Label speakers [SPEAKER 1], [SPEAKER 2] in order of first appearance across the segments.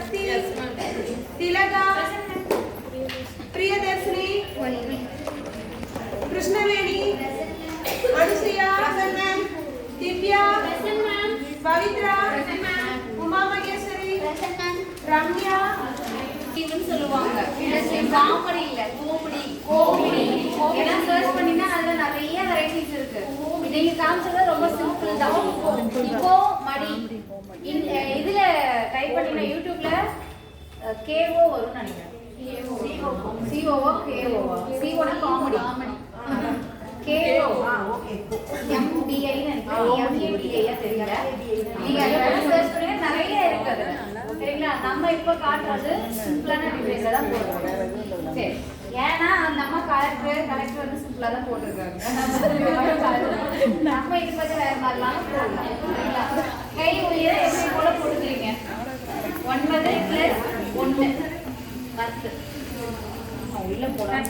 [SPEAKER 1] Asti, Tilaka, Priyadashini, Krishnaveni, Anusuya, Divya, Pavitra, Uma Maheshwari, Ramya.
[SPEAKER 2] சொல்லுவாங்க comedy இல்ல கோமெடி கோமெடி ஏன்னா search பண்ணினா அதுல நிறைய வெரைட்டிஸ் இருக்கு. நீங்க காமிச்சது ரொம்ப சிம்பிள் தான். இப்போ மடி இதுல டைப் பண்ணினா யூடியூப்ல கேஓ வரும் நினைக்கிறேன். சிஓஓ கேஓ சிஓனா காமெடி கேஓ எம்டிஐ நினைக்கிறேன். எம்டிஐ தெரியல. நீங்க அதை சர்ச் பண்ணி நிறைய இருக்கு அதுல. சரிங்களா? நம்ம இப்ப காட்டுறது சிம்பிளான டிசைன்ல தான் போடுறோம். சரி, ஏன்னா நம்ம கலெக்டர் வந்து சிம்பிளா தான் போட்டிருக்காங்க. நம்ம இது பத்தி வேற மாதிரிலாம் போடலாம். சரிங்களா? கை உயர எப்படி போல போட்டுக்கிறீங்க? 9 + 1 10 உள்ள போடலாம்.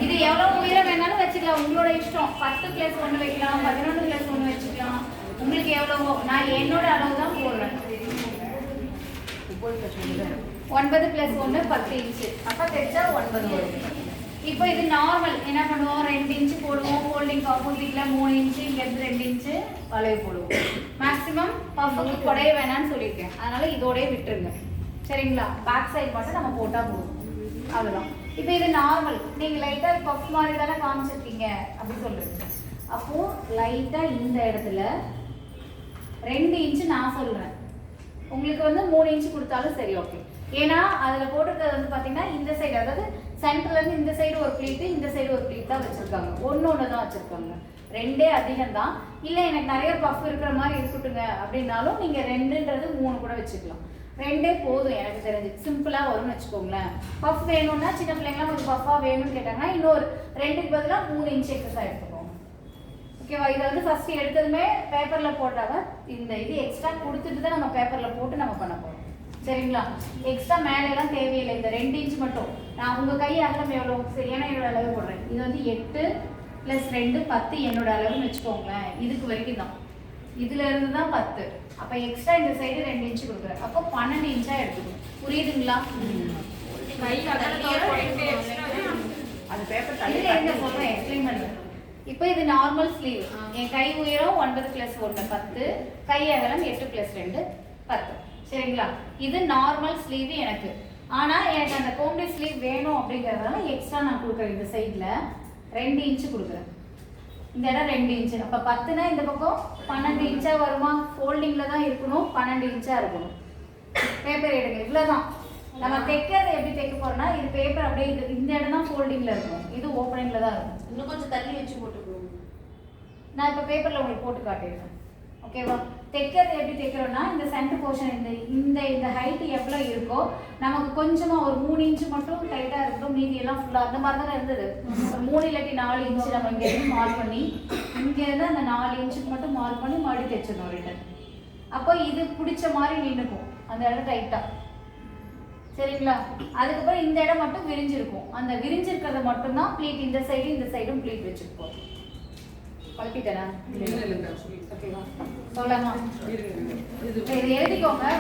[SPEAKER 2] இது எவ்வளவு உயரம் வேணாலும் வச்சுக்கலாம், உங்களோட இஷ்டம். 10 + 1 வைக்கலாம், 11 + 1 வச்சுக்கலாம். உங்களுக்கு எவ்வளவோ. நான் என்னோட அளவு தான் போடுறேன். 9 + 1 10 இன்ச்சு. அப்ப தெரிஞ்சா 9 வரும். இப்போ இது நார்மல் என்ன பண்ணுவோம்? 2 இன்ச்சு போடுவோம். ஃபோல்டிங் ஆப்போசிட்ல 3 இன்ச்சு, இங்க இருந்து 2 இன்ச்சு வளைவு போடுவோம். மேக்ஸிமம் பஃப்க்கு கொடைய வேணாம்னு சொல்லியிருக்கேன், அதனால இதோடய விட்டுருங்க. சரிங்களா? பேக் சைடு மட்டும் நம்ம போட்டா போதும். அவ்வளோதான். இப்போ இது நார்மல். நீங்க லைட்டா பஃப் மாதிரி தானே காமிச்சிருக்கீங்க அப்படி சொல்றீங்க. அப்போ லைட்டா இந்த இடத்துல 2 இன்ச்சு நான் சொல்றேன். உங்களுக்கு வந்து 3 இன்ச்சு கொடுத்தாலும் சரி, ஓகே. ஏன்னா அதுல போட்டிருக்கிறது வந்து பாத்தீங்கன்னா இந்த சைடு, அதாவது சென்டர்ல இருந்து இந்த சைடு ஒரு ப்ளீட், இந்த சைடு ஒரு ப்ளீட் தான் வச்சிருக்காங்க. ஒன்னு தான் வச்சிருக்காங்க. 2 அதிகம் தான். இல்ல எனக்கு நிறைய பஃப் இருக்கிற மாதிரி இருக்கட்டுங்க அப்படின்னாலும் நீங்க 2ன்றது 3 கூட வச்சுக்கலாம். 2 போதும் எனக்கு தெரிஞ்சு. சிம்பிளா வரும்னு வச்சுக்கோங்களேன். பஃப் வேணும்னா சின்ன பிள்ளைங்களாம் கொஞ்சம் பஃபா வேணும்னு கேட்டாங்கன்னா இன்னொரு 2க்கு பதிலாக 3 இன்ச்சு எக்ஸ்ட்ரா எடுத்துக்கோங்க. ஓகேவா? இதை வந்து ஃபர்ஸ்ட் எடுத்ததுமே பேப்பர்ல போட்டாங்க. இந்த இது எக்ஸ்ட்ரா கொடுத்துட்டு தான் நம்ம பேப்பர்ல போட்டு நம்ம பண்ண போறோம். சரிங்களா? எக்ஸ்ட்ரா மேலே எல்லாம் தேவையில்லை. இந்த 2 இன்ச் மட்டும். நான் உங்க கை அகலம் எவ்வளவு சரியான என்னோட அளவு போடுறேன். இது வந்து 8 + 2 10 என்னோட அளவுன்னு வச்சுக்கோங்களேன். இதுக்கு வரைக்கும் தான். இதுல இருந்து தான் 10. அப்ப எக்ஸ்ட்ரா இந்த சைடு 2 இன்ச் கொடுக்குறேன். அப்போ 12 இன்ச்சா எடுத்துக்கணும். புரியுதுங்களா?
[SPEAKER 1] கை அகலத்தோட 2 எக்ஸ்ட்ரா
[SPEAKER 2] அது பேப்பர் தள்ளி என்ன சொல்றேன் எக்ஸ்பிளைன் பண்ணுறேன். இப்போ இது நார்மல் ஸ்லீவ். என் கை உயரம் 9 + 1 10, கை அகலம் 8 + 2 10. சரிங்களா? இது நார்மல் ஸ்லீவ் எனக்கு. ஆனா எனக்கு அந்த கோம்பி ஸ்லீவ் வேணும் அப்படிங்கறதால எக்ஸ்ட்ரா நான் கொடுக்குறேன். இந்த சைடுல 2 இன்ச் கொடுக்குறேன். இந்த இடம் 2 இன்ச். அப்ப 10னா இந்த பக்கம் 12 இன்ச்சா வருமா? ஃபோல்டிங்ல தான் இருக்கணும், 12 இன்ச்சா இருக்கணும். பேப்பர் எடுங்க. இவ்வளவுதான். நம்ம தைக்கிறது எப்படி தைக்க போறோம்னா, இது பேப்பர் அப்படியே இந்த இடம் தான் ஃபோல்டிங்ல இருக்கும், இது ஓப்பனிங்ல தான் இருக்கும்.
[SPEAKER 3] இன்னும் கொஞ்சம் தள்ளி வச்சு போட்டுக்கணும்.
[SPEAKER 2] நான் இப்போ பேப்பர்ல உங்களுக்கு போட்டு காட்டிடுறேன். ஓகேவா? தைக்கிறது எப்படி தைக்கிறோம்னா, இந்த சென்டர் போர்ஷன் இந்த இந்த ஹைட் எவ்வளோ இருக்கோ நமக்கு கொஞ்சமா ஒரு 3 இன்ச்சு மட்டும் டைட்டா இருக்கட்டும், மீதி எல்லாம் ஃபுல்லா அந்த மாதிரி தானே இருந்தது. ஒரு 3 இல்லாட்டி 4 இன்ச்சு நம்ம இங்க இருந்து மார்க் பண்ணி இங்க இருந்து அந்த 4 இன்ச்சுக்கு மட்டும் மார்க் பண்ணி மறுபடியும் தைச்சிடணும் ரிட்டன். அப்போ இது பிடிச்ச மாதிரி நின்றுக்கும் அந்த இடம் டைட்டா. சரிங்களா? அதுக்கப்புறம் இந்த இடம் மட்டும் விரிஞ்சிருக்கும். அந்த விரிஞ்சிருக்கிறத மட்டும்தான் ப்ளீட், இந்த சைடும் ப்ளீட் வச்சுருப்போம். பழக்கிட்டேனா? ஓகேவா? சொல்லலாமா? இது எழுதிக்கோங்க.